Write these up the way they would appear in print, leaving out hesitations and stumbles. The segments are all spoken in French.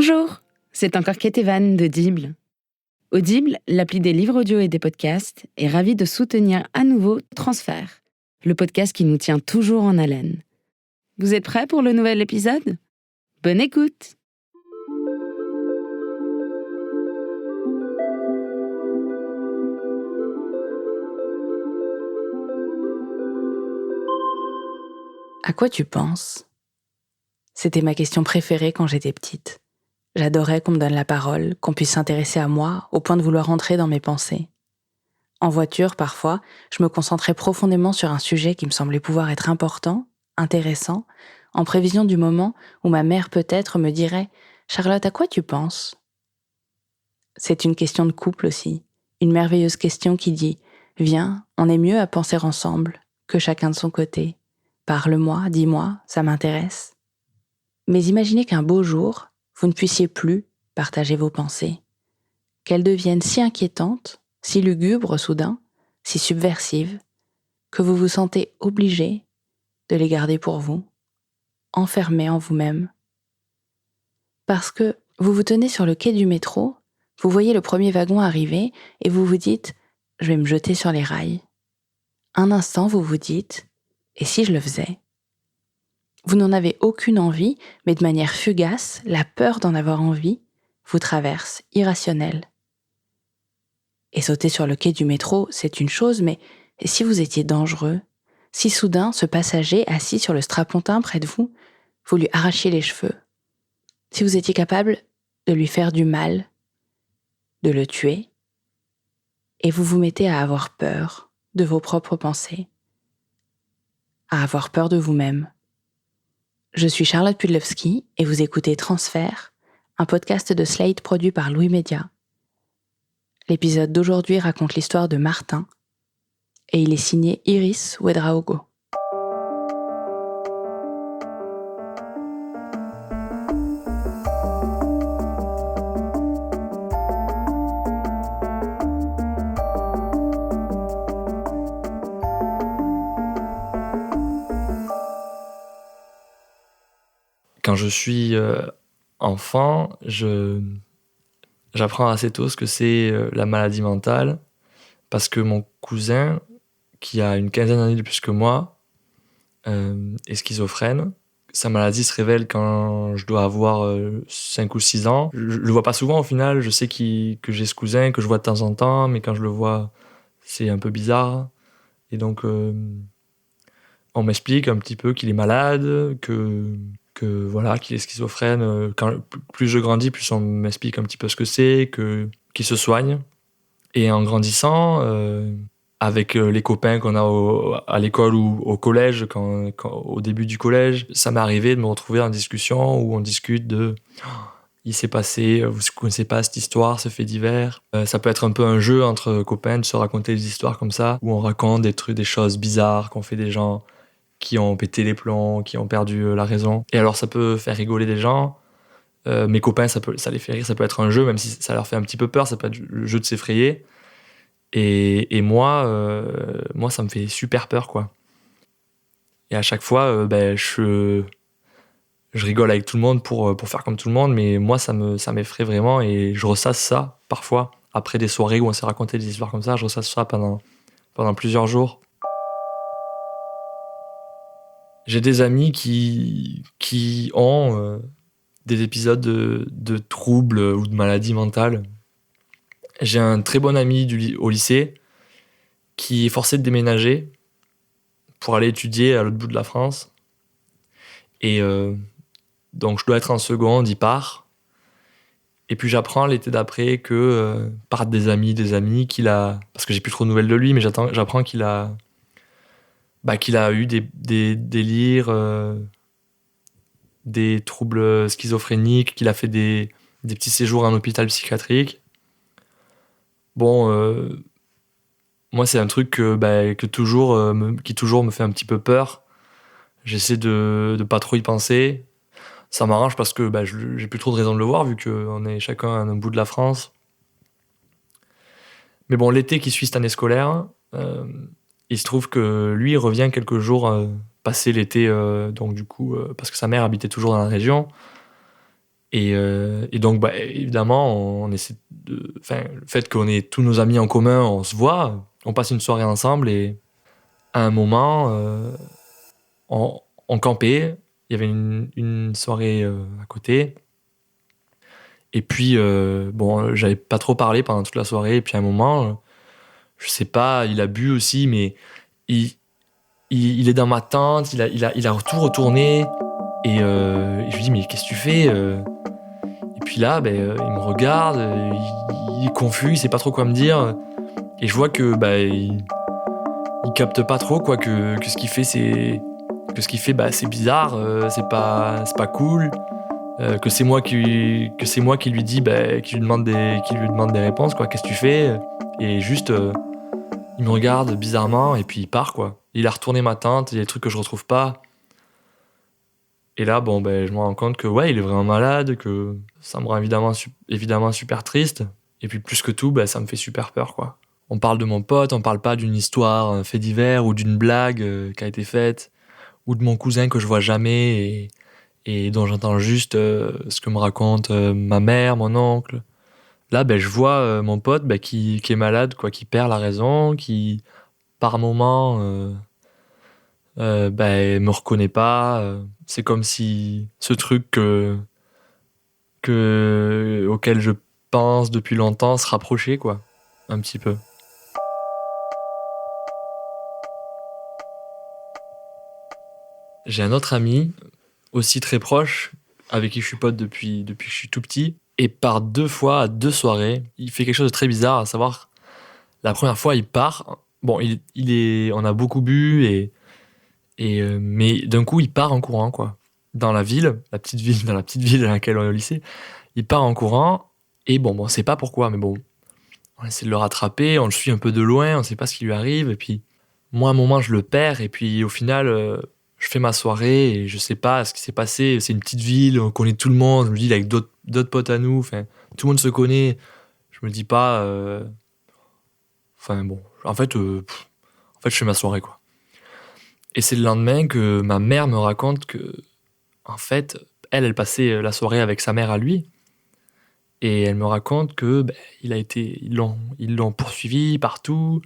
Bonjour, c'est encore Kate Evan d'Audible. Audible, l'appli des livres audio et des podcasts, est ravie de soutenir à nouveau Transfert, le podcast qui nous tient toujours en haleine. Vous êtes prêts pour le nouvel épisode ? Bonne écoute! À quoi tu penses ? C'était ma question préférée quand j'étais petite. J'adorais qu'on me donne la parole, qu'on puisse s'intéresser à moi, au point de vouloir entrer dans mes pensées. En voiture, parfois, je me concentrais profondément sur un sujet qui me semblait pouvoir être important, intéressant, en prévision du moment où ma mère peut-être me dirait « Charlotte, à quoi tu penses ?» C'est une question de couple aussi, une merveilleuse question qui dit « Viens, on est mieux à penser ensemble, que chacun de son côté. Parle-moi, dis-moi, ça m'intéresse. » Mais imaginez qu'un beau jour, vous ne puissiez plus partager vos pensées, qu'elles deviennent si inquiétantes, si lugubres soudain, si subversives, que vous vous sentez obligé de les garder pour vous, enfermé en vous-même. Parce que vous vous tenez sur le quai du métro, vous voyez le premier wagon arriver et vous vous dites « je vais me jeter sur les rails ». Un instant, vous vous dites « et si je le faisais ?» Vous n'en avez aucune envie, mais de manière fugace, la peur d'en avoir envie vous traverse, irrationnelle. Et sauter sur le quai du métro, c'est une chose, mais si vous étiez dangereux, si soudain ce passager assis sur le strapontin près de vous, vous lui arrachiez les cheveux, si vous étiez capable de lui faire du mal, de le tuer, et vous vous mettez à avoir peur de vos propres pensées, à avoir peur de vous-même. Je suis Charlotte Pudlowski et vous écoutez Transfert, un podcast de Slate produit par Louis Média. L'épisode d'aujourd'hui raconte l'histoire de Martin et il est signé Iris Ouedraogo. Quand je suis enfant, j'apprends assez tôt ce que c'est la maladie mentale parce que mon cousin, qui a une quinzaine d'années de plus que moi, est schizophrène. Sa maladie se révèle quand je dois avoir 5 ou 6 ans. Je le vois pas souvent au final, je sais que j'ai ce cousin, que je vois de temps en temps, mais quand je le vois, c'est un peu bizarre. Et donc, on m'explique un petit peu qu'il est malade, voilà, qu'il est schizophrène. Plus je grandis, plus on m'explique un petit peu ce que c'est, qu'il se soigne. Et en grandissant, avec les copains qu'on a à l'école ou au collège, au début du collège, ça m'est arrivé de me retrouver en discussion où on discute de il s'est passé, vous ne connaissez pas cette histoire, ce fait divers. Ça peut être un peu un jeu entre copains de se raconter des histoires comme ça, où on raconte des choses bizarres qu'ont fait des gens qui ont pété les plombs, qui ont perdu la raison. Et alors ça peut faire rigoler des gens. Mes copains, ça les fait rire, ça peut être un jeu, même si ça leur fait un petit peu peur, ça peut être le jeu de s'effrayer. Et moi, ça me fait super peur, quoi. Et à chaque fois, je rigole avec tout le monde pour faire comme tout le monde, mais moi, ça m'effraie vraiment et je ressasse ça, parfois. Après des soirées où on s'est raconté des histoires comme ça, je ressasse ça pendant plusieurs jours. J'ai des amis qui ont des épisodes de troubles ou de maladies mentales. J'ai un très bon ami au lycée qui est forcé de déménager pour aller étudier à l'autre bout de la France. Et donc je dois être en seconde, il part. Et puis j'apprends l'été d'après que, par des amis, qu'il a... Parce que j'ai plus trop de nouvelles de lui, mais j'apprends qu'il a eu des délires, des troubles schizophréniques, qu'il a fait des petits séjours en hôpital psychiatrique. Bon, moi c'est un truc qui toujours me fait un petit peu peur. J'essaie de pas trop y penser. Ça m'arrange parce que j'ai plus trop de raison de le voir vu qu'on est chacun à un bout de la France. Mais bon, l'été qui suit cette année scolaire, il se trouve que lui, il revient quelques jours passer l'été, donc du coup, parce que sa mère habitait toujours dans la région. Et donc, évidemment, on essaie le fait qu'on ait tous nos amis en commun, on se voit, on passe une soirée ensemble et à un moment, on campait. Il y avait une soirée à côté. Et puis, j'avais pas trop parlé pendant toute la soirée. Et puis à un moment, je sais pas, il a bu aussi, mais il est dans ma tente, il a tout retourné. Et je lui dis, mais qu'est-ce que tu fais Et puis là, il me regarde, il est confus, il sait pas trop quoi me dire. Et je vois que il capte pas trop quoi, que ce qu'il fait, c'est bizarre, c'est pas cool. Que c'est moi qui lui dis, qui lui demande des réponses, quoi. Qu'est-ce que tu fais Et juste, il me regarde bizarrement et puis il part, quoi. Il a retourné ma tente, il y a des trucs que je retrouve pas. Et là, je me rends compte que ouais, il est vraiment malade, que ça me rend évidemment super triste. Et puis plus que tout, ça me fait super peur, quoi. On parle de mon pote, on parle pas d'une histoire, un fait divers ou d'une blague qui a été faite, ou de mon cousin que je vois jamais et dont j'entends juste ce que me raconte ma mère, mon oncle. Là, je vois mon pote qui est malade, quoi, qui perd la raison, qui, par moment, me reconnaît pas. C'est comme si ce truc auquel je pense depuis longtemps se rapprochait, quoi, un petit peu. J'ai un autre ami, aussi très proche, avec qui je suis pote depuis que je suis tout petit. Et par 2 fois, à 2 soirées, il fait quelque chose de très bizarre, à savoir, la première fois, il part. Bon, on a beaucoup bu, mais d'un coup, il part en courant, quoi. Dans la ville, dans la petite ville dans laquelle on est au lycée, il part en courant, et on sait pas pourquoi, mais bon, on essaie de le rattraper, on le suit un peu de loin, on sait pas ce qui lui arrive, et puis, moi, à un moment, je le perds, et puis, au final, je fais ma soirée, et je sais pas ce qui s'est passé, c'est une petite ville, on connaît tout le monde, je me dis, il est avec d'autres potes à nous, enfin, tout le monde se connaît, je me dis pas, en fait, je fais ma soirée, quoi. Et c'est le lendemain que ma mère me raconte que, en fait, elle passait la soirée avec sa mère à lui. Et elle me raconte que ils l'ont poursuivi partout,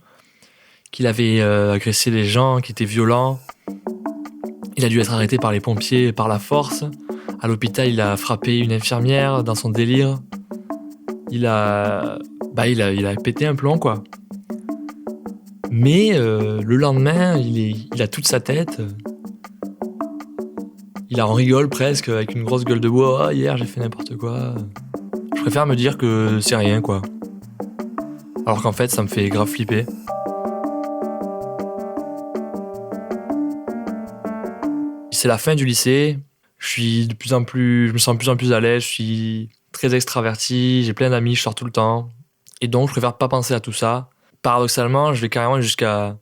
qu'il avait agressé les gens, qu'il était violent. Il a dû être arrêté par les pompiers par la force. À l'hôpital, il a frappé une infirmière dans son délire. Il a pété un plomb, quoi. Mais le lendemain, il a toute sa tête. Il en rigole presque avec une grosse gueule de bois. Ah, hier, j'ai fait n'importe quoi. Je préfère me dire que c'est rien, quoi. Alors qu'en fait, ça me fait grave flipper. C'est la fin du lycée. Je me sens de plus en plus à l'aise. Je suis très extraverti. J'ai plein d'amis. Je sors tout le temps. Et donc, je préfère pas penser à tout ça. Paradoxalement, je vais carrément jusqu'à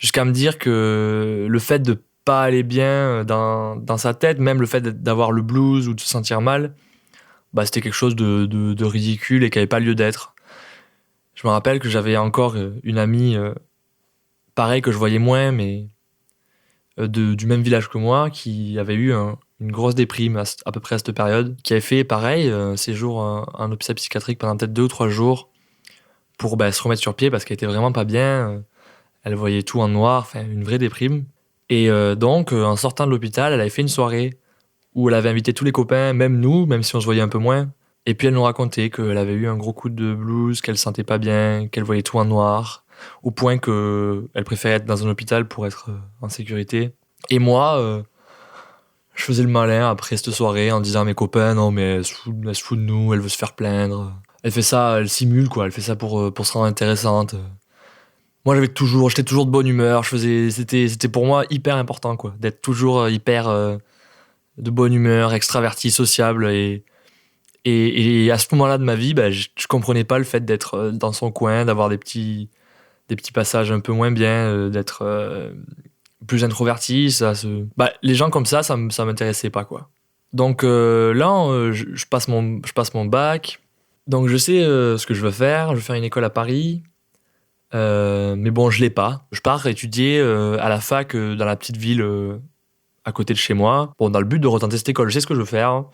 me dire que le fait de pas aller bien dans sa tête, même le fait d'avoir le blues ou de se sentir mal, c'était quelque chose de ridicule et qui avait pas lieu d'être. Je me rappelle que j'avais encore une amie, pareil, que je voyais moins, mais du même village que moi, qui avait eu une grosse déprime à peu près à cette période, qui avait fait pareil, un séjour en hôpital psychiatrique pendant peut-être 2 ou 3 jours pour se remettre sur pied parce qu'elle était vraiment pas bien. Elle voyait tout en noir, enfin une vraie déprime. Et donc, en sortant de l'hôpital, elle avait fait une soirée où elle avait invité tous les copains, même nous, même si on se voyait un peu moins. Et puis elle nous racontait qu'elle avait eu un gros coup de blues, qu'elle se sentait pas bien, qu'elle voyait tout en noir, au point qu'elle préférait être dans un hôpital pour être en sécurité. Et moi, je faisais le malin après cette soirée en disant à mes copains, non mais elle se fout de nous, elle veut se faire plaindre. Elle fait ça, elle simule, quoi, elle fait ça pour se rendre intéressante. Moi j'étais toujours de bonne humeur, c'était pour moi hyper important, quoi, d'être toujours hyper de bonne humeur, extraverti, sociable. Et à ce moment-là de ma vie, je comprenais pas le fait d'être dans son coin, d'avoir des petits passages un peu moins bien, d'être plus introverti. Les gens comme ça m'intéressait pas, quoi. Donc là, je passe mon bac. Donc je sais ce que je veux faire. Je veux faire une école à Paris. Mais bon, je l'ai pas. Je pars étudier à la fac dans la petite ville à côté de chez moi. Bon, dans le but de retenter cette école, je sais ce que je veux faire.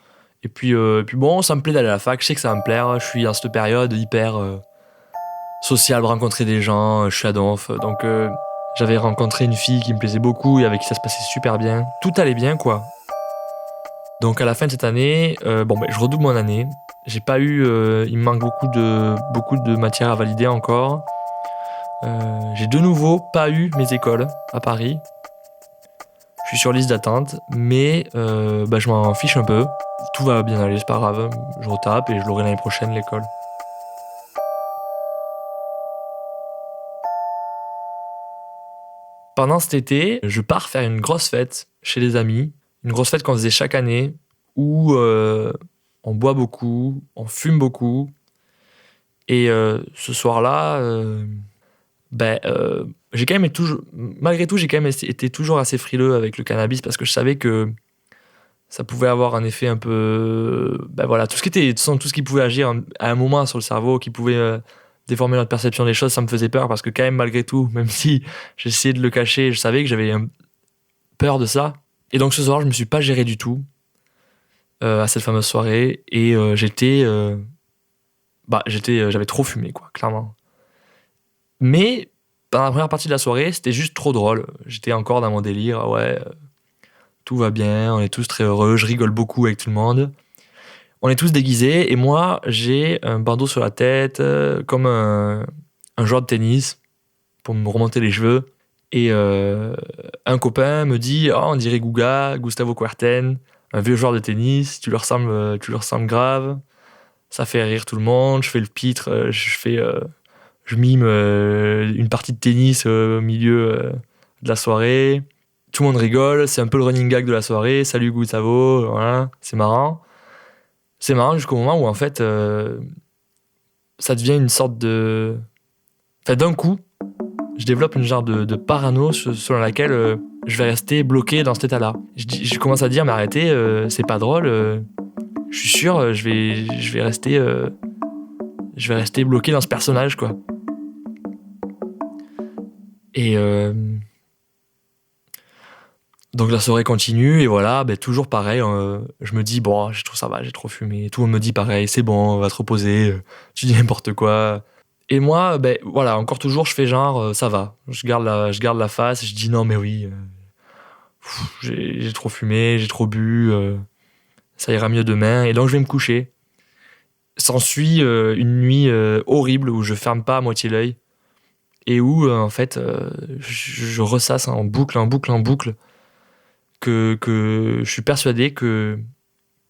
Et puis bon, ça me plaît d'aller à la fac, je sais que ça va me plaire. Je suis dans cette période hyper sociale, rencontrer des gens, je suis à Donf. Donc j'avais rencontré une fille qui me plaisait beaucoup et avec qui ça se passait super bien. Tout allait bien, quoi. Donc à la fin de cette année, je redouble mon année. J'ai pas eu, il me manque beaucoup de matières à valider encore. J'ai de nouveau pas eu mes écoles à Paris. Je suis sur liste d'attente, mais je m'en fiche un peu. Tout va bien aller, c'est pas grave. Je retape et je l'aurai l'année prochaine, l'école. Pendant cet été, je pars faire une grosse fête chez les amis. Une grosse fête qu'on faisait chaque année, où on boit beaucoup, on fume beaucoup. Et ce soir-là, j'ai quand même malgré tout, j'ai quand même été toujours assez frileux avec le cannabis parce que je savais que ça pouvait avoir un effet un peu, tout ce qui pouvait agir à un moment sur le cerveau, qui pouvait déformer notre perception des choses, ça me faisait peur parce que quand même malgré tout, même si j'essayais de le cacher, je savais que j'avais peur de ça. Et donc ce soir, je me suis pas géré du tout à cette fameuse soirée et j'avais trop fumé, quoi, clairement. Mais dans la première partie de la soirée, c'était juste trop drôle. J'étais encore dans mon délire, tout va bien, on est tous très heureux, je rigole beaucoup avec tout le monde. On est tous déguisés et moi, j'ai un bandeau sur la tête, comme un joueur de tennis, pour me remonter les cheveux. Et un copain me dit « Oh, on dirait Gustavo Kuerten, un vieux joueur de tennis, tu lui ressembles grave. » Ça fait rire tout le monde, je fais le pitre, je mime une partie de tennis au milieu de la soirée. Tout le monde rigole, c'est un peu le running gag de la soirée. Salut Gustavo, voilà, c'est marrant. C'est marrant jusqu'au moment où en fait, ça devient une sorte de... Enfin, d'un coup, je développe une genre de parano selon laquelle je vais rester bloqué dans cet état-là. Je commence à dire, mais arrêtez, c'est pas drôle. Je suis sûr, je vais rester bloqué dans ce personnage, quoi. Et donc la soirée continue et voilà, toujours pareil. Je me dis bon, je trouve ça va, j'ai trop fumé. Tout le monde me dit pareil, c'est bon, on va te reposer. Tu dis n'importe quoi. Et moi, encore toujours, je fais genre ça va. Je garde la face. Je dis non mais oui, j'ai trop fumé, j'ai trop bu. Ça ira mieux demain. Et donc je vais me coucher. S'ensuit une nuit horrible où je ferme pas à moitié l'œil. Et où, en fait, je ressasse en boucle, que je suis persuadé que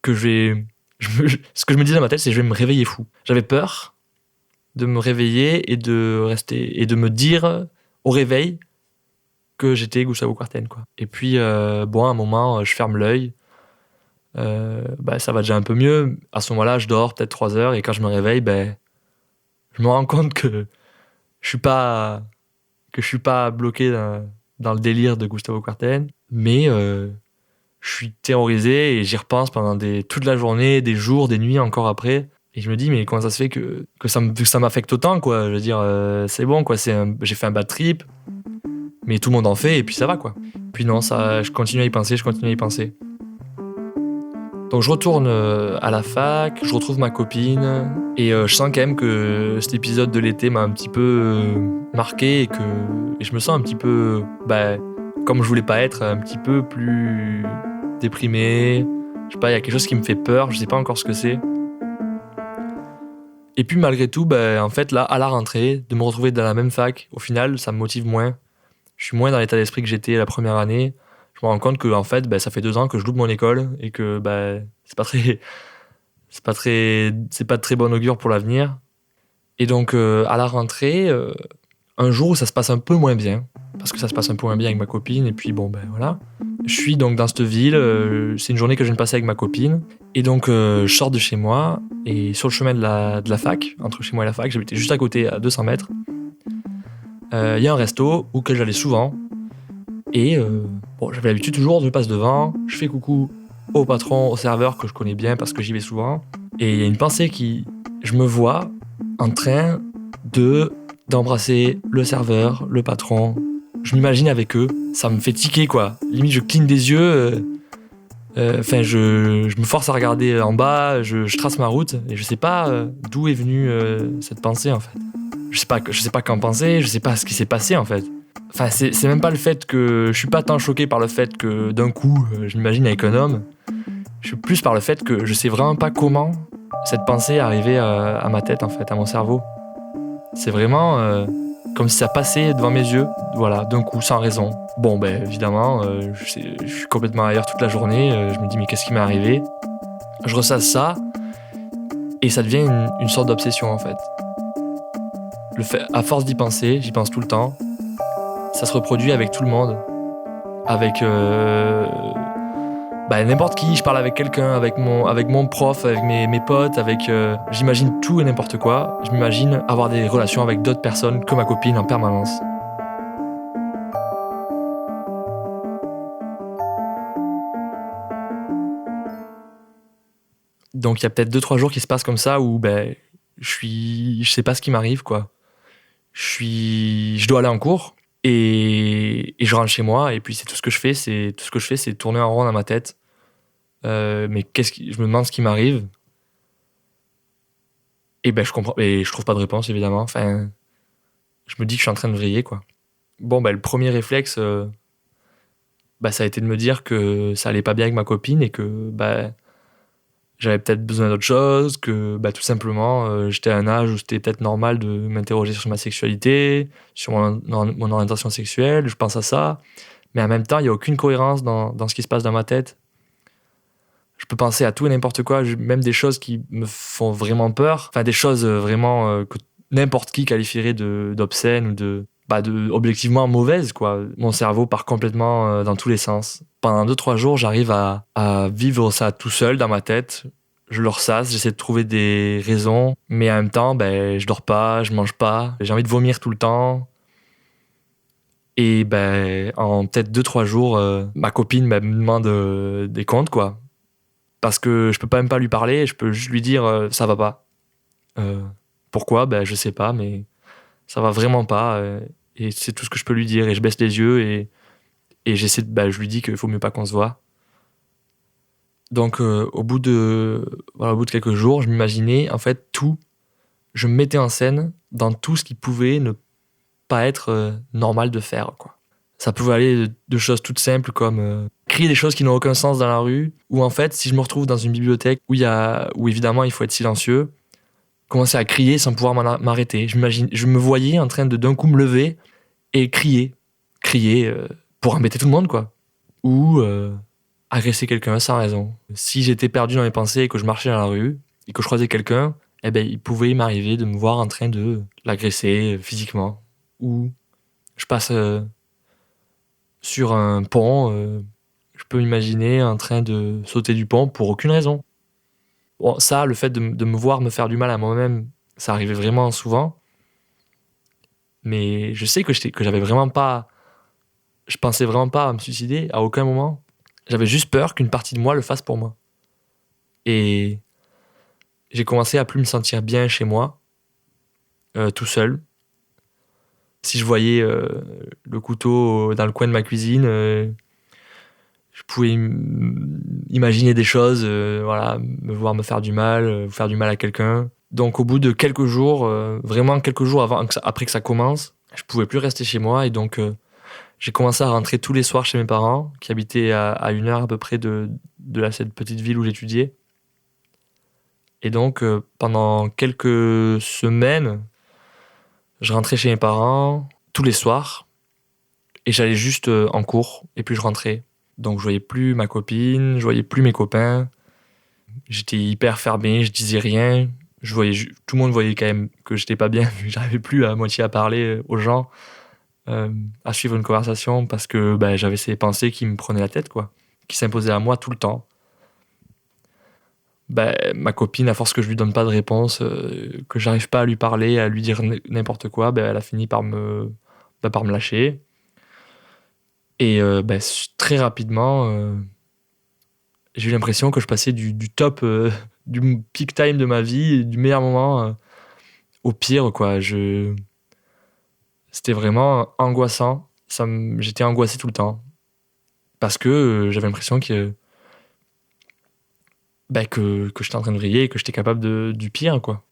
ce que je me disais dans ma tête, c'est que je vais me réveiller fou. J'avais peur de me réveiller et de me dire au réveil que j'étais Gustavo Kuerten, quoi. Et puis, à un moment, je ferme l'œil. Ça va déjà un peu mieux. À ce moment-là, je dors peut-être 3 heures et quand je me réveille, je me rends compte que je suis pas bloqué dans le délire de Gustavo Kuerten, mais je suis terrorisé et j'y repense pendant toute la journée, des jours, des nuits encore après. Et je me dis, mais comment ça se fait que ça m'affecte autant, quoi. Je veux dire, c'est bon, quoi. J'ai fait un bad trip, mais tout le monde en fait et puis ça va, quoi. Puis non, je continue à y penser. Donc je retourne à la fac, je retrouve ma copine et je sens quand même que cet épisode de l'été m'a un petit peu marqué et je me sens un petit peu, comme je voulais pas être, un petit peu plus déprimé. Je sais pas, il y a quelque chose qui me fait peur, je sais pas encore ce que c'est. Et puis malgré tout, en fait là, à la rentrée, de me retrouver dans la même fac, au final, ça me motive moins. Je suis moins dans l'état d'esprit que j'étais la première année. Je me rends compte que en fait, ça fait 2 ans que je loupe mon école et que c'est pas de très bon augure pour l'avenir. Et donc à la rentrée, un jour où ça se passe un peu moins bien, parce que ça se passe un peu moins bien avec ma copine, et puis voilà. Je suis donc dans cette ville, c'est une journée que je viens de passer avec ma copine, et donc je sors de chez moi, et sur le chemin de la fac, entre chez moi et la fac, j'habitais juste à côté, à 200 mètres, il y a un resto auquel j'allais souvent, et j'avais l'habitude toujours, je passe devant, je fais coucou au patron, au serveur que je connais bien parce que j'y vais souvent, et il y a une pensée je me vois en train d'embrasser le serveur, le patron. Je m'imagine avec eux, ça me fait tiquer, quoi. Limite, je cligne des yeux, Enfin, je me force à regarder en bas, je trace ma route et je sais pas d'où est venue cette pensée en fait. Je sais pas qu'en penser, je sais pas ce qui s'est passé en fait. Enfin, c'est même pas le fait que je suis pas tant choqué par le fait que d'un coup je m'imagine avec un homme. Je suis plus par le fait que je sais vraiment pas comment cette pensée est arrivée à ma tête en fait, à mon cerveau. C'est vraiment comme si ça passait devant mes yeux, voilà, d'un coup, sans raison. Bon, ben évidemment, je suis complètement ailleurs toute la journée. Je me dis mais qu'est-ce qui m'est arrivé? Je ressasse ça et ça devient une sorte d'obsession en fait. À force d'y penser, j'y pense tout le temps. Ça se reproduit avec tout le monde, avec n'importe qui. Je parle avec quelqu'un, avec mon prof, avec mes potes, j'imagine tout et n'importe quoi. Je m'imagine avoir des relations avec d'autres personnes que ma copine en permanence. Donc il y a peut-être 2-3 jours qui se passent comme ça où je sais pas ce qui m'arrive quoi. Je dois aller en cours et je rentre chez moi et puis c'est tout ce que je fais, c'est tourner en rond dans ma tête. Mais je me demande ce qui m'arrive et je comprends et je trouve pas de réponse évidemment. Enfin, je me dis que je suis en train de vriller quoi. Bon le premier réflexe ça a été de me dire que ça allait pas bien avec ma copine et que j'avais peut-être besoin d'autre chose, que tout simplement j'étais à un âge où c'était peut-être normal de m'interroger sur ma sexualité, sur mon orientation sexuelle, je pense à ça. Mais en même temps, il n'y a aucune cohérence dans ce qui se passe dans ma tête. Je peux penser à tout et n'importe quoi, même des choses qui me font vraiment peur, enfin des choses vraiment que n'importe qui qualifierait d'obscènes ou de objectivement mauvaises, quoi. Mon cerveau part complètement dans tous les sens. Pendant 2-3 jours, j'arrive à vivre ça tout seul dans ma tête. Je le ressasse, j'essaie de trouver des raisons, mais en même temps, je dors pas, je mange pas, j'ai envie de vomir tout le temps. Et en peut-être 2-3 jours, ma copine me demande des comptes, quoi. Parce que je peux pas même pas lui parler, je peux juste lui dire ça va pas. Pourquoi? Je sais pas, mais ça va vraiment pas. Et c'est tout ce que je peux lui dire. Et je baisse les yeux et je lui dis qu'il faut mieux pas qu'on se voit. Donc au bout de quelques jours, je m'imaginais en fait tout. Je me mettais en scène dans tout ce qui pouvait ne pas être normal de faire, quoi. Ça pouvait aller de choses toutes simples comme crier des choses qui n'ont aucun sens dans la rue, ou en fait, si je me retrouve dans une bibliothèque où évidemment il faut être silencieux, commencer à crier sans pouvoir m'arrêter. Je me voyais en train de d'un coup me lever et crier pour embêter tout le monde, quoi. Ou agresser quelqu'un sans raison. Si j'étais perdu dans mes pensées et que je marchais dans la rue et que je croisais quelqu'un, il pouvait m'arriver de me voir en train de l'agresser physiquement. Ou je passe sur un pont, je peux m'imaginer en train de sauter du pont pour aucune raison. Bon, ça, le fait de me voir me faire du mal à moi-même, ça arrivait vraiment souvent. Mais je sais que j'avais vraiment pas... Je pensais vraiment pas à me suicider à aucun moment. J'avais juste peur qu'une partie de moi le fasse pour moi. Et j'ai commencé à plus me sentir bien chez moi, tout seul. Si je voyais le couteau dans le coin de ma cuisine, je pouvais imaginer des choses, me voir me faire du mal à quelqu'un. Donc au bout de quelques jours, vraiment quelques jours après que ça commence, je pouvais plus rester chez moi et donc j'ai commencé à rentrer tous les soirs chez mes parents, qui habitaient à 1 heure à peu près de cette petite ville où j'étudiais. Et donc pendant quelques semaines, je rentrais chez mes parents tous les soirs et j'allais juste en cours et puis je rentrais. Donc je voyais plus ma copine, je voyais plus mes copains. J'étais hyper fermé, je disais rien. Tout le monde voyait quand même que j'étais pas bien. J'arrivais plus à moitié à parler aux gens, à suivre une conversation parce que j'avais ces pensées qui me prenaient la tête, quoi, qui s'imposaient à moi tout le temps. Ma copine, à force que je lui donne pas de réponse, que j'arrive pas à lui parler, à lui dire n'importe quoi, elle a fini par me lâcher. Et très rapidement, j'ai eu l'impression que je passais du top, du peak time de ma vie, du meilleur moment au pire, quoi. C'était vraiment angoissant. J'étais angoissé tout le temps. Parce que j'avais l'impression que que j'étais en train de vriller et que j'étais capable du pire, quoi.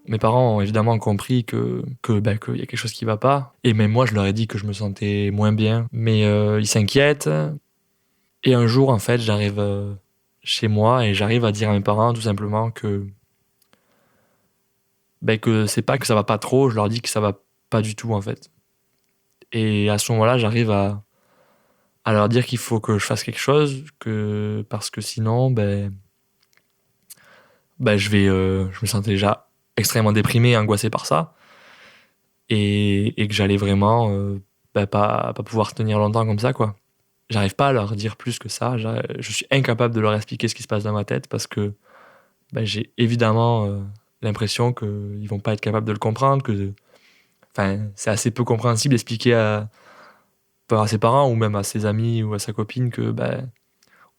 Mes parents ont évidemment compris qu'il y a quelque chose qui va pas. Et même moi, je leur ai dit que je me sentais moins bien. Mais ils s'inquiètent. Et un jour, en fait, j'arrive chez moi et j'arrive à dire à mes parents tout simplement que c'est pas que ça va pas trop, je leur dis que ça va pas du tout, en fait. Et à ce moment-là, j'arrive à leur dire qu'il faut que je fasse quelque chose, parce que sinon, je me sentais déjà extrêmement déprimé et angoissé par ça. Et que j'allais vraiment pas pouvoir tenir longtemps comme ça, quoi. J'arrive pas à leur dire plus que ça. Je suis incapable de leur expliquer ce qui se passe dans ma tête parce que j'ai évidemment l'impression qu'ils vont pas être capables de le comprendre. C'est assez peu compréhensible d'expliquer à ses parents ou même à ses amis ou à sa copine que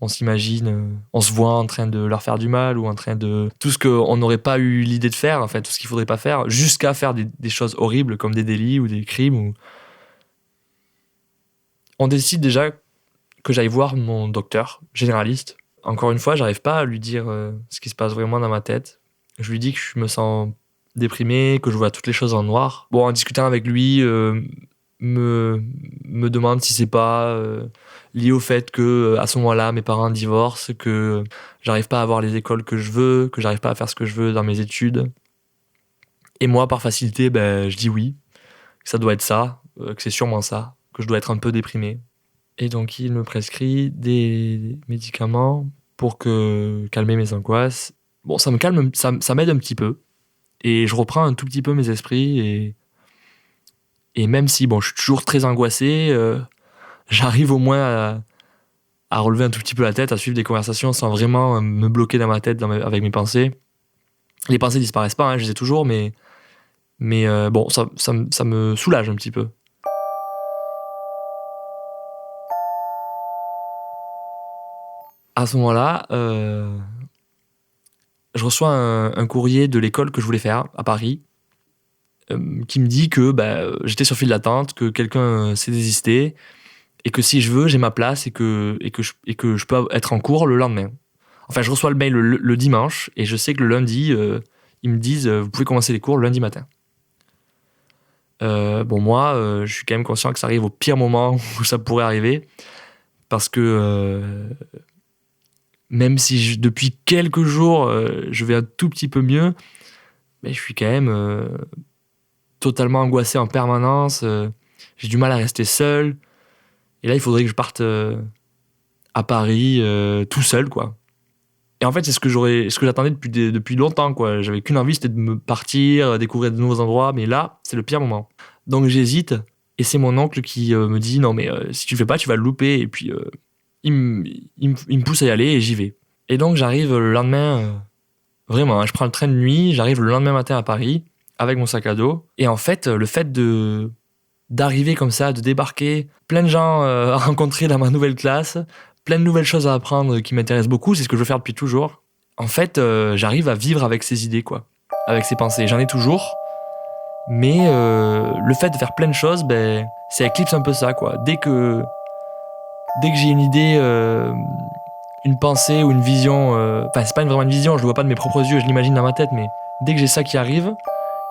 on s'imagine, on se voit en train de leur faire du mal ou en train de... Tout ce qu'on n'aurait pas eu l'idée de faire, en fait, tout ce qu'il faudrait pas faire, jusqu'à faire des choses horribles comme des délits ou des crimes. On décide déjà que j'aille voir mon docteur généraliste. Encore une fois, j'arrive pas à lui dire ce qui se passe vraiment dans ma tête. Je lui dis que je me sens déprimé, que je vois toutes les choses en noir. Bon, en discutant avec lui, me demande si c'est pas lié au fait que à ce moment-là mes parents divorcent, que j'arrive pas à avoir les écoles que je veux, que j'arrive pas à faire ce que je veux dans mes études. Et moi, par facilité, je dis oui, que ça doit être ça, que c'est sûrement ça, que je dois être un peu déprimé. Et donc il me prescrit des médicaments pour calmer mes angoisses. Bon, ça me calme, ça m'aide un petit peu. Et je reprends un tout petit peu mes esprits. Et même si je suis toujours très angoissé, j'arrive au moins à relever un tout petit peu la tête, à suivre des conversations sans vraiment me bloquer dans ma tête avec mes pensées. Les pensées disparaissent pas, hein, je les ai toujours, mais ça me soulage un petit peu. À ce moment-là, je reçois un courrier de l'école que je voulais faire à Paris, qui me dit que j'étais sur file d'attente, que quelqu'un s'est désisté, et que si je veux, j'ai ma place et que je peux être en cours le lendemain. Enfin, je reçois le mail le dimanche, et je sais que le lundi, ils me disent vous pouvez commencer les cours le lundi matin. Moi, je suis quand même conscient que ça arrive au pire moment où ça pourrait arriver, parce que même si depuis quelques jours, je vais un tout petit peu mieux, je suis quand même totalement angoissé en permanence. J'ai du mal à rester seul. Et là, il faudrait que je parte à Paris tout seul, quoi. Et en fait, c'est ce que j'attendais depuis longtemps, quoi. J'avais qu'une envie, c'était de me partir, découvrir de nouveaux endroits. Mais là, c'est le pire moment. Donc j'hésite. Et c'est mon oncle qui me dit non, mais si tu le fais pas, tu vas le louper. Et puis il me pousse à y aller et j'y vais. Et donc j'arrive le lendemain, vraiment, je prends le train de nuit, j'arrive le lendemain matin à Paris avec mon sac à dos. Et en fait, le fait d'arriver comme ça, de débarquer, plein de gens à rencontrer dans ma nouvelle classe, plein de nouvelles choses à apprendre qui m'intéressent beaucoup, c'est ce que je veux faire depuis toujours. En fait, j'arrive à vivre avec ces idées, quoi, avec ces pensées. J'en ai toujours, mais le fait de faire plein de choses, ça éclipse un peu ça, quoi. Dès que j'ai une idée, une pensée ou une vision, c'est pas vraiment une vision, je le vois pas de mes propres yeux, je l'imagine dans ma tête, mais dès que j'ai ça qui arrive,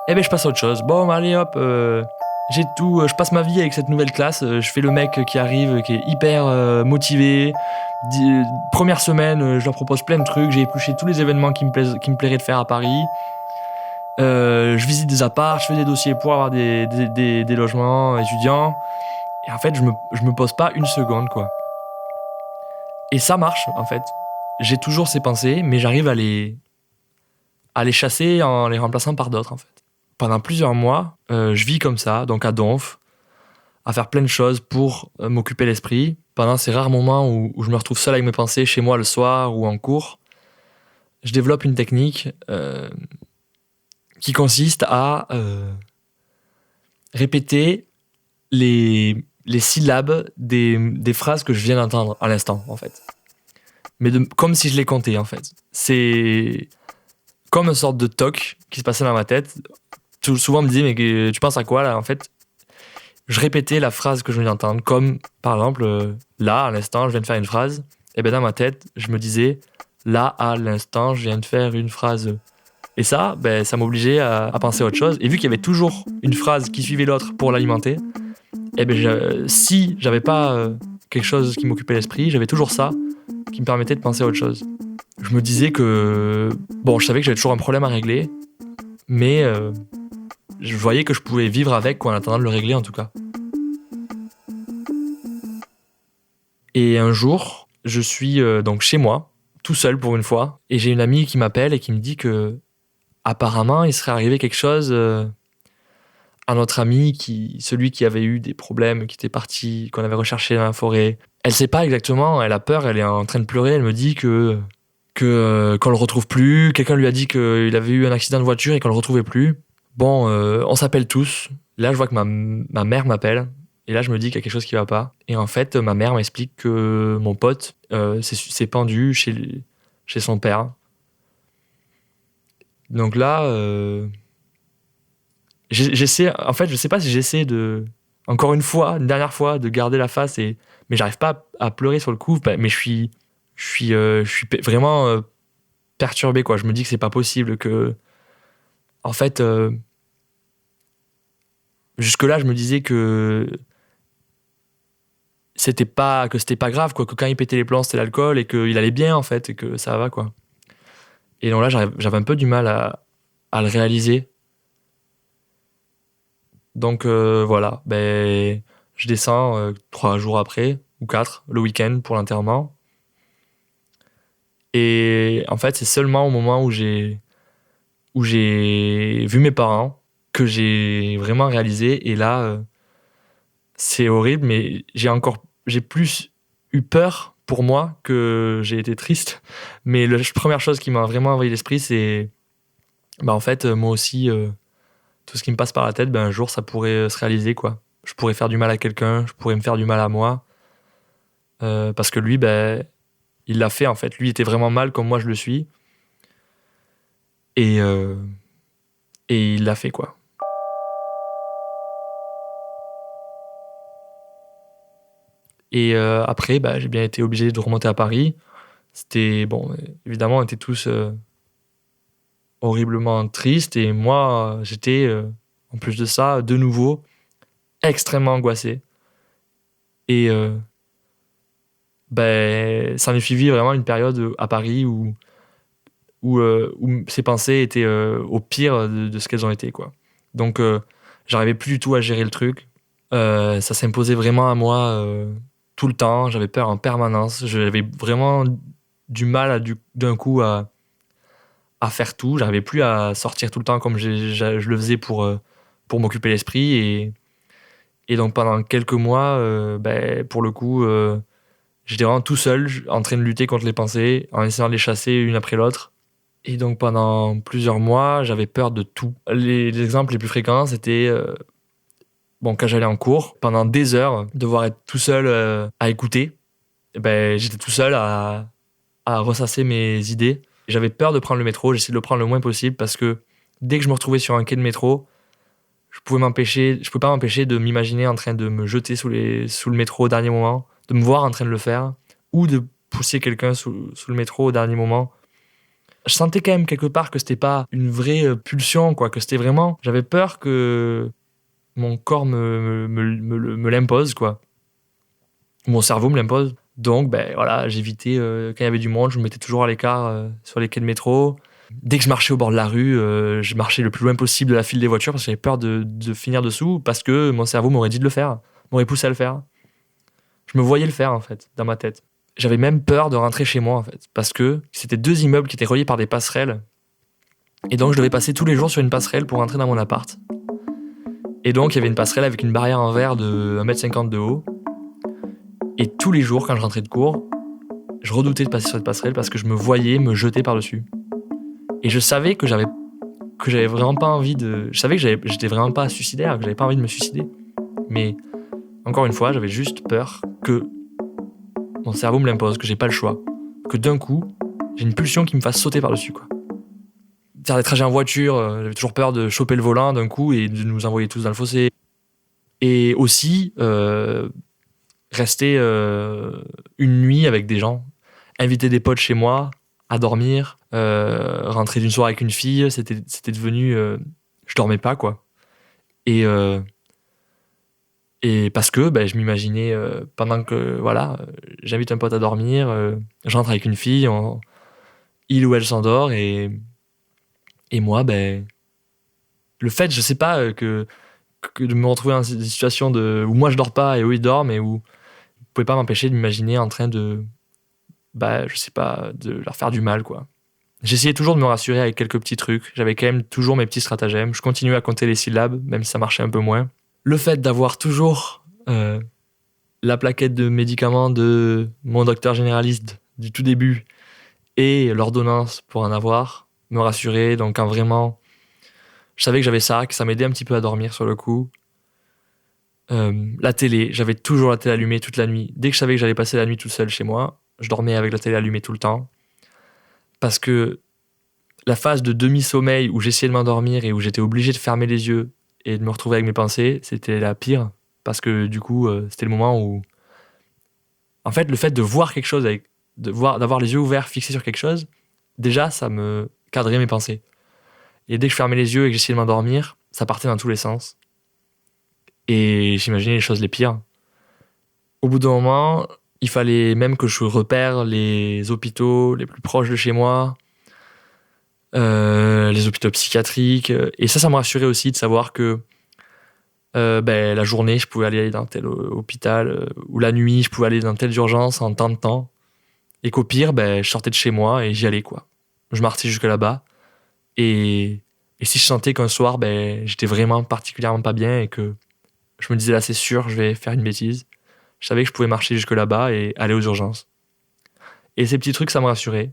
je passe à autre chose. Bon, allez hop, j'ai tout, je passe ma vie avec cette nouvelle classe, je fais le mec qui arrive, qui est hyper motivé. Première semaine, je leur propose plein de trucs, j'ai épluché tous les événements qui me plairaient de faire à Paris. Je visite des apparts, je fais des dossiers pour avoir des logements étudiants. Et en fait, je me pose pas une seconde, quoi. Et ça marche, en fait. J'ai toujours ces pensées, mais j'arrive à les chasser en les remplaçant par d'autres, en fait. Pendant plusieurs mois, je vis comme ça, donc à Donf, à faire plein de choses pour m'occuper l'esprit. Pendant ces rares moments où je me retrouve seul avec mes pensées, chez moi le soir ou en cours, je développe une technique qui consiste à répéter les syllabes des phrases que je viens d'entendre à l'instant, en fait. Mais comme si je les comptais, en fait. C'est comme une sorte de toc qui se passait dans ma tête. Souvent, on me disait, mais tu penses à quoi, là, en fait? je répétais la phrase que je venais d'entendre. Comme, par exemple, là, à l'instant, je viens de faire une phrase. Et bien, dans ma tête, je me disais, là, à l'instant, je viens de faire une phrase. Et ça, ben, ça m'obligeait à penser à autre chose. Et vu qu'il y avait toujours une phrase qui suivait l'autre pour l'alimenter, et ben, si j'avais pas quelque chose qui m'occupait l'esprit, j'avais toujours ça qui me permettait de penser à autre chose. Je me disais que, bon, je savais que j'avais toujours un problème à régler, mais je voyais que je pouvais vivre avec, quoi, en attendant de le régler en tout cas. Et un jour, je suis donc chez moi, tout seul pour une fois, et j'ai une amie qui m'appelle et qui me dit que apparemment, il serait arrivé quelque chose à notre ami, celui qui avait eu des problèmes, qui était parti, qu'on avait recherché dans la forêt. Elle sait pas exactement, elle a peur, elle est en train de pleurer, elle me dit qu'on le retrouve plus. Quelqu'un lui a dit qu'il avait eu un accident de voiture et qu'on le retrouvait plus. Bon, on s'appelle tous. Là, je vois que ma mère m'appelle. Et là, je me dis qu'il y a quelque chose qui va pas. Et en fait, ma mère m'explique que mon pote s'est pendu chez son père. Donc là, j'essaie. En fait, je sais pas si j'essaie encore une dernière fois, de garder la face. Mais j'arrive pas à pleurer sur le coup. Mais je suis vraiment perturbé, quoi. Je me dis que c'est pas possible, que en fait jusque-là je me disais que c'était pas grave, quoi, que quand il pétait les plombs c'était l'alcool et qu'il allait bien en fait et que ça va, quoi. Et donc là j'avais un peu du mal à le réaliser. Donc voilà, ben je descends 3 jours après ou 4, le week-end pour l'enterrement. Et en fait c'est seulement au moment où j'ai vu mes parents que j'ai vraiment réalisé. Et là, c'est horrible, mais j'ai plus eu peur pour moi que j'ai été triste. Mais la première chose qui m'a vraiment envahi l'esprit, c'est en fait, moi aussi, tout ce qui me passe par la tête, un jour, ça pourrait se réaliser, quoi. Je pourrais faire du mal à quelqu'un, je pourrais me faire du mal à moi. Parce que lui, il l'a fait, en fait. Lui était vraiment mal comme moi je le suis. Et il l'a fait, quoi. Et après, j'ai bien été obligé de remonter à Paris. C'était, bon, évidemment, on était tous horriblement tristes. Et moi, j'étais, en plus de ça, de nouveau, extrêmement angoissé. Et ça en est suivi vraiment une période à Paris où ces pensées étaient au pire de ce qu'elles ont été, quoi. Donc, j'arrivais plus du tout à gérer le truc. Ça s'imposait vraiment à moi tout le temps. J'avais peur en permanence. J'avais vraiment du mal d'un coup à faire tout. J'arrivais plus à sortir tout le temps comme je le faisais pour m'occuper l'esprit. Et donc pendant quelques mois, pour le coup, j'étais vraiment tout seul, en train de lutter contre les pensées, en essayant de les chasser une après l'autre. Et donc pendant plusieurs mois, j'avais peur de tout. Les exemples les plus fréquents, c'était quand j'allais en cours, pendant des heures, devoir être tout seul à écouter. J'étais tout seul à ressasser mes idées. J'avais peur de prendre le métro, j'essayais de le prendre le moins possible parce que dès que je me retrouvais sur un quai de métro, je pouvais pas m'empêcher de m'imaginer en train de me jeter sous le métro au dernier moment, de me voir en train de le faire, ou de pousser quelqu'un sous le métro au dernier moment. Je sentais quand même quelque part que c'était pas une vraie pulsion, quoi, que c'était vraiment... J'avais peur que mon corps me l'impose, quoi. Mon cerveau me l'impose. Donc, voilà, j'évitais, quand il y avait du monde, je me mettais toujours à l'écart sur les quais de métro. Dès que je marchais au bord de la rue, je marchais le plus loin possible de la file des voitures parce que j'avais peur de finir dessous, parce que mon cerveau m'aurait dit de le faire, m'aurait poussé à le faire. Je me voyais le faire, en fait, dans ma tête. J'avais même peur de rentrer chez moi, en fait, parce que c'était 2 immeubles qui étaient reliés par des passerelles. Et donc, je devais passer tous les jours sur une passerelle pour rentrer dans mon appart. Et donc, il y avait une passerelle avec une barrière en verre de 1,50 m de haut. Et tous les jours, quand je rentrais de cours, je redoutais de passer sur cette passerelle parce que je me voyais me jeter par-dessus. Et je savais que j'avais vraiment pas envie de... Je savais que j'étais vraiment pas suicidaire, que j'avais pas envie de me suicider. Mais, encore une fois, j'avais juste peur que mon cerveau me l'impose, que j'ai pas le choix. Que d'un coup, j'ai une pulsion qui me fasse sauter par-dessus, quoi. Faire des trajets en voiture, j'avais toujours peur de choper le volant d'un coup et de nous envoyer tous dans le fossé. Et aussi rester une nuit avec des gens, inviter des potes chez moi à dormir, rentrer d'une soirée avec une fille, c'était devenu... je dormais pas, quoi. Et parce que je m'imaginais, pendant que j'invite un pote à dormir, j'entre avec une fille, il ou elle s'endort, et moi, le fait, je sais pas, que de me retrouver dans des situations où moi je dors pas et eux ils dorment, et où je pouvais pas m'empêcher de m'imaginer en train de, je sais pas, de leur faire du mal, quoi. J'essayais toujours de me rassurer avec quelques petits trucs. J'avais quand même toujours mes petits stratagèmes. Je continuais à compter les syllabes, même si ça marchait un peu moins. Le fait d'avoir toujours la plaquette de médicaments de mon docteur généraliste du tout début et l'ordonnance pour en avoir me rassurait. Donc quand vraiment je savais que j'avais ça, que ça m'aidait un petit peu à dormir sur le coup. La télé, j'avais toujours la télé allumée toute la nuit. Dès que je savais que j'allais passer la nuit tout seul chez moi, je dormais avec la télé allumée tout le temps. Parce que la phase de demi-sommeil où j'essayais de m'endormir et où j'étais obligé de fermer les yeux et de me retrouver avec mes pensées, c'était la pire. Parce que du coup, c'était le moment où... En fait, le fait de voir quelque chose, d'avoir les yeux ouverts fixés sur quelque chose, déjà, ça me cadrait mes pensées. Et dès que je fermais les yeux et que j'essayais de m'endormir, ça partait dans tous les sens. Et j'imaginais les choses les pires. Au bout d'un moment, il fallait même que je repère les hôpitaux les plus proches de chez moi, les hôpitaux psychiatriques. Et ça me rassurait aussi de savoir que la journée, je pouvais aller dans tel hôpital, ou la nuit, je pouvais aller dans telle urgence en tant de temps. Et qu'au pire, je sortais de chez moi et j'y allais, quoi. Je marchais jusque là-bas. Et si je sentais qu'un soir, j'étais vraiment particulièrement pas bien et que je me disais là, c'est sûr, je vais faire une bêtise, je savais que je pouvais marcher jusque là-bas et aller aux urgences. Et ces petits trucs, ça me rassurait.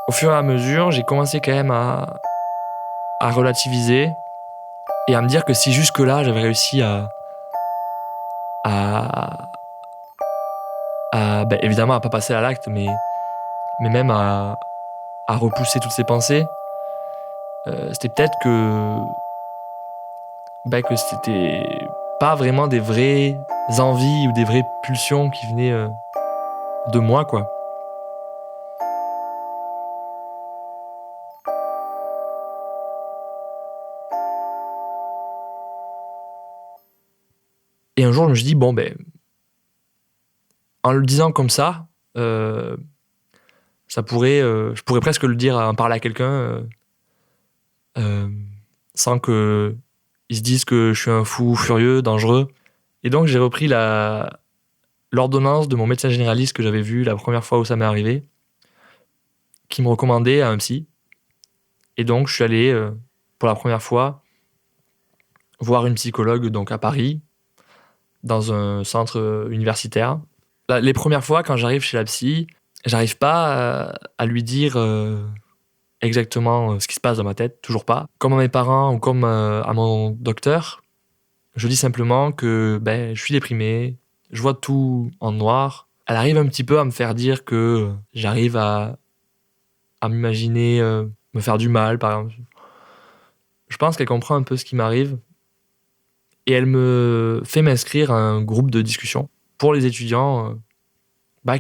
Au fur et à mesure, j'ai commencé quand même à relativiser et à me dire que si jusque-là, j'avais réussi évidemment à pas passer à l'acte, mais même à repousser toutes ces pensées, c'était peut-être que c'était pas vraiment des vraies envies ou des vraies pulsions qui venaient de moi, quoi. Et un jour, je me suis dit, en le disant comme ça, je pourrais presque le dire, en parler à quelqu'un, sans qu'ils se disent que je suis un fou furieux, dangereux. Et donc, j'ai repris l'ordonnance de mon médecin généraliste que j'avais vu la première fois où ça m'est arrivé, qui me recommandait à un psy. Et donc, je suis allé, pour la première fois, voir une psychologue donc à Paris, dans un centre universitaire. Les premières fois, quand j'arrive chez la psy, j'arrive pas à lui dire exactement ce qui se passe dans ma tête, toujours pas. Comme à mes parents ou comme à mon docteur, je dis simplement que je suis déprimé, je vois tout en noir. Elle arrive un petit peu à me faire dire que j'arrive à m'imaginer me faire du mal, par exemple. Je pense qu'elle comprend un peu ce qui m'arrive. Et elle me fait m'inscrire à un groupe de discussion pour les étudiants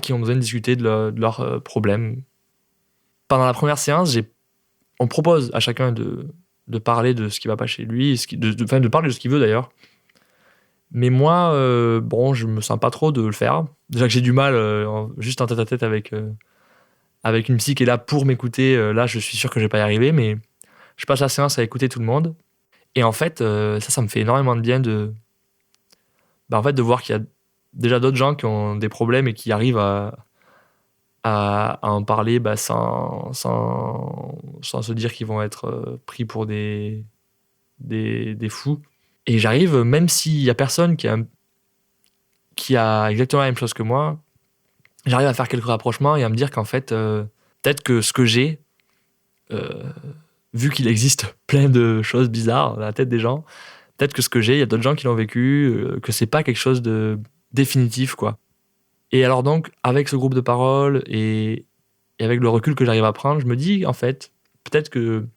qui ont besoin de discuter de leurs problèmes. Pendant la première séance, on propose à chacun de parler de ce qui va pas chez lui, de parler de ce qu'il veut d'ailleurs. Mais moi, je me sens pas trop de le faire. Déjà que j'ai du mal, juste en tête-à-tête avec une psy qui est là pour m'écouter. Là, je suis sûr que je vais pas y arriver, mais je passe la séance à écouter tout le monde. Et en fait, ça me fait énormément de bien de voir qu'il y a déjà d'autres gens qui ont des problèmes et qui arrivent à en parler sans se dire qu'ils vont être pris pour des fous. Et j'arrive, même s'il y a personne qui a exactement la même chose que moi, j'arrive à faire quelques rapprochements et à me dire qu'en fait, peut-être que ce que j'ai, vu qu'il existe plein de choses bizarres dans la tête des gens, peut-être que ce que j'ai, il y a d'autres gens qui l'ont vécu, que c'est pas quelque chose de définitif, quoi. Et alors donc, avec ce groupe de parole et avec le recul que j'arrive à prendre, je me dis, en fait, peut-être que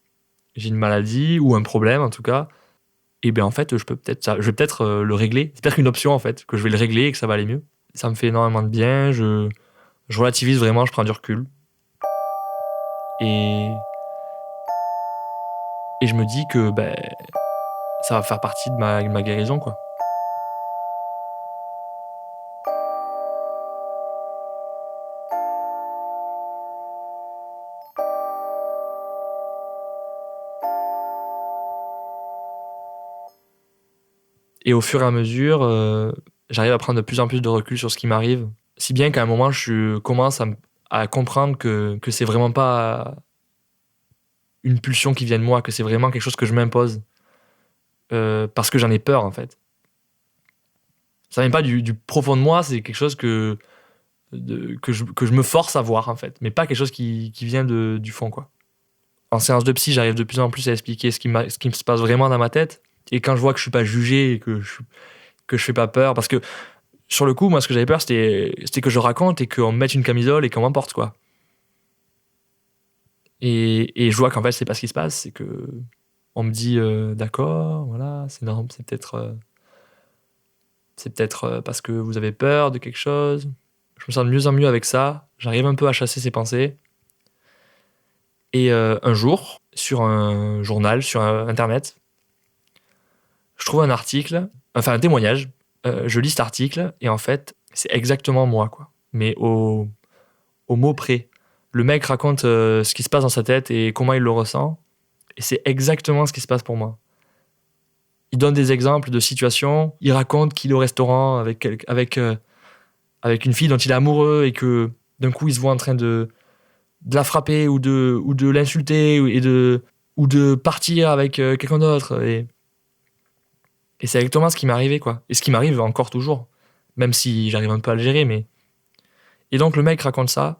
j'ai une maladie ou un problème, en tout cas, Et bien en fait, je vais peut-être le régler. C'est peut-être une option en fait, que je vais le régler et que ça va aller mieux. Ça me fait énormément de bien, je relativise vraiment, je prends du recul. Et je me dis que ça va faire partie de ma guérison, quoi. Et au fur et à mesure, j'arrive à prendre de plus en plus de recul sur ce qui m'arrive. Si bien qu'à un moment, je commence à comprendre que c'est vraiment pas une pulsion qui vient de moi, que c'est vraiment quelque chose que je m'impose. Parce que j'en ai peur, en fait. Ça vient pas du profond de moi, c'est quelque chose que je me force à voir, en fait. Mais pas quelque chose qui vient du fond, quoi. En séance de psy, j'arrive de plus en plus à expliquer ce qui se passe vraiment dans ma tête. Et quand je vois que je suis pas jugé et que je fais pas peur, parce que sur le coup, moi, ce que j'avais peur, c'était que je raconte et qu'on me mette une camisole et qu'on m'emporte, quoi. Et je vois qu'en fait, c'est pas ce qui se passe, c'est que on me dit d'accord, voilà, c'est normal, c'est peut-être parce que vous avez peur de quelque chose. Je me sens de mieux en mieux avec ça. J'arrive un peu à chasser ces pensées. Et un jour, sur un journal, sur Internet, je trouve un article, enfin un témoignage. Je lis cet article et en fait, c'est exactement moi, quoi. Mais au mot près. Le mec raconte ce qui se passe dans sa tête et comment il le ressent. Et c'est exactement ce qui se passe pour moi. Il donne des exemples de situations. Il raconte qu'il est au restaurant avec une fille dont il est amoureux et que d'un coup, il se voit en train de la frapper ou de l'insulter ou de partir avec quelqu'un d'autre. Et c'est exactement ce qui m'est arrivé, quoi. Et ce qui m'arrive encore toujours. Même si j'arrive un peu à le gérer, mais... Et donc, le mec raconte ça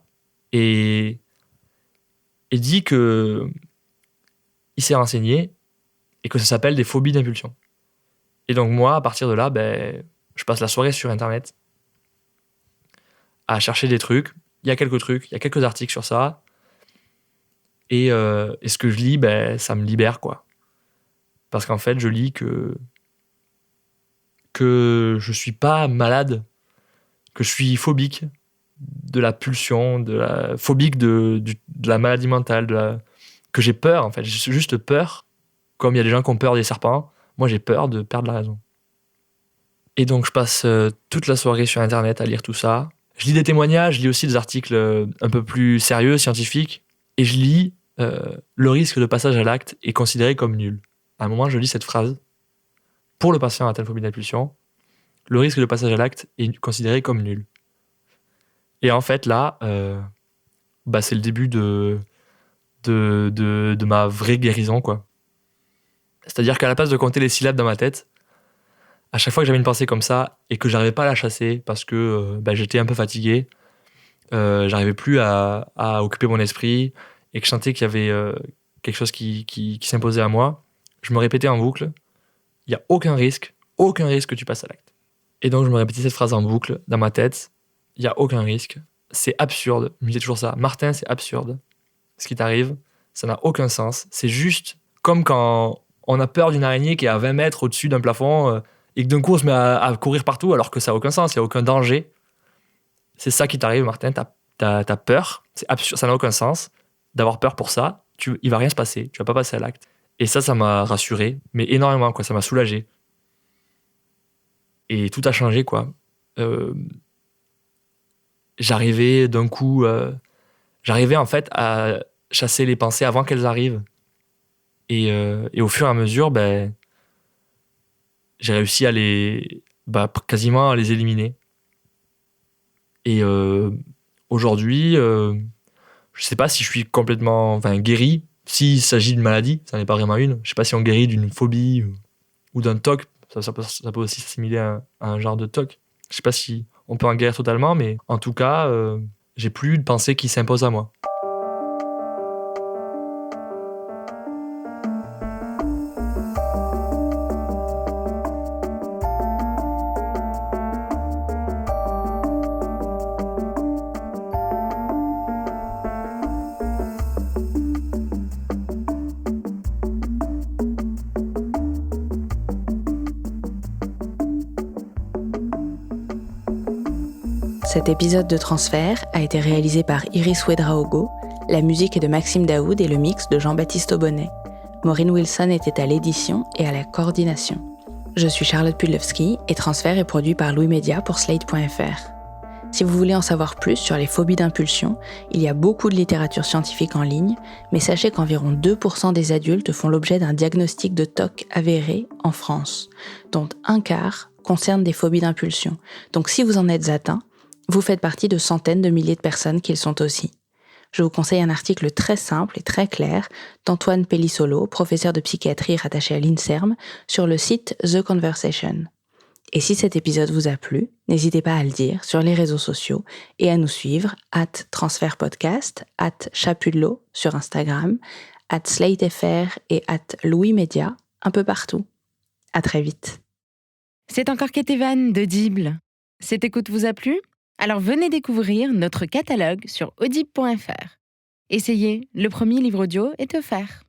et dit que il s'est renseigné et que ça s'appelle des phobies d'impulsion. Et donc, moi, à partir de là, je passe la soirée sur Internet à chercher des trucs. Il y a quelques articles sur ça. Et ce que je lis, ça me libère, quoi. Parce qu'en fait, je lis que je suis pas malade, que je suis phobique de la pulsion, phobique de la maladie mentale, que j'ai peur, en fait. J'ai juste peur, comme il y a des gens qui ont peur des serpents, moi j'ai peur de perdre la raison. Et donc je passe toute la soirée sur Internet à lire tout ça. Je lis des témoignages, je lis aussi des articles un peu plus sérieux, scientifiques, et je lis le risque de passage à l'acte est considéré comme nul. À un moment, je lis cette phrase. Pour le patient atteint de phobie d'impulsion, le risque de passage à l'acte est considéré comme nul. Et en fait, là, c'est le début de ma vraie guérison, quoi. C'est-à-dire qu'à la place de compter les syllabes dans ma tête, à chaque fois que j'avais une pensée comme ça et que j'arrivais pas à la chasser parce que j'étais un peu fatigué, j'arrivais plus à occuper mon esprit et que je sentais qu'il y avait quelque chose qui s'imposait à moi, je me répétais en boucle, il n'y a aucun risque que tu passes à l'acte. Et donc je me répétais cette phrase en boucle dans ma tête, il n'y a aucun risque, c'est absurde, je me disais toujours ça, Martin, c'est absurde, ce qui t'arrive, ça n'a aucun sens, c'est juste comme quand on a peur d'une araignée qui est à 20 mètres au-dessus d'un plafond et que d'un coup on se met à courir partout alors que ça n'a aucun sens, il n'y a aucun danger. C'est ça qui t'arrive, Martin, t'as peur, c'est absurde, ça n'a aucun sens d'avoir peur pour ça, il va rien se passer, tu vas pas passer à l'acte. Et ça m'a rassuré, mais énormément, quoi, ça m'a soulagé. Et tout a changé, quoi. J'arrivais d'un coup, j'arrivais en fait à chasser les pensées avant qu'elles arrivent. Et au fur et à mesure, j'ai réussi à quasiment à les éliminer. Et aujourd'hui, je sais pas si je suis complètement guéri. S'il s'agit d'une maladie, ça n'est pas vraiment une. Je sais pas si on guérit d'une phobie ou d'un TOC. Ça peut aussi s'assimiler à un genre de TOC. Je sais pas si on peut en guérir totalement, mais en tout cas, j'ai plus de pensée qui s'impose à moi. Cet épisode de Transfert a été réalisé par Iris Ouedraogo, la musique est de Maxime Daoud et le mix de Jean-Baptiste Aubonnet. Maureen Wilson était à l'édition et à la coordination. Je suis Charlotte Pudlewski et Transfert est produit par Louis Média pour Slate.fr. Si vous voulez en savoir plus sur les phobies d'impulsion, il y a beaucoup de littérature scientifique en ligne, mais sachez qu'environ 2% des adultes font l'objet d'un diagnostic de TOC avéré en France, dont un quart concerne des phobies d'impulsion. Donc si vous en êtes atteint, vous faites partie de centaines de milliers de personnes qui le sont aussi. Je vous conseille un article très simple et très clair d'Antoine Pellissolo, professeur de psychiatrie rattaché à l'INSERM, sur le site The Conversation. Et si cet épisode vous a plu, n'hésitez pas à le dire sur les réseaux sociaux et à nous suivre @transfertpodcast, @chapudlo sur Instagram, @slatefr et @louismedia, un peu partout. À très vite. C'est encore Ketevan d'Audible. Cette écoute vous a plu ? Alors venez découvrir notre catalogue sur audible.fr. Essayez, le premier livre audio est offert.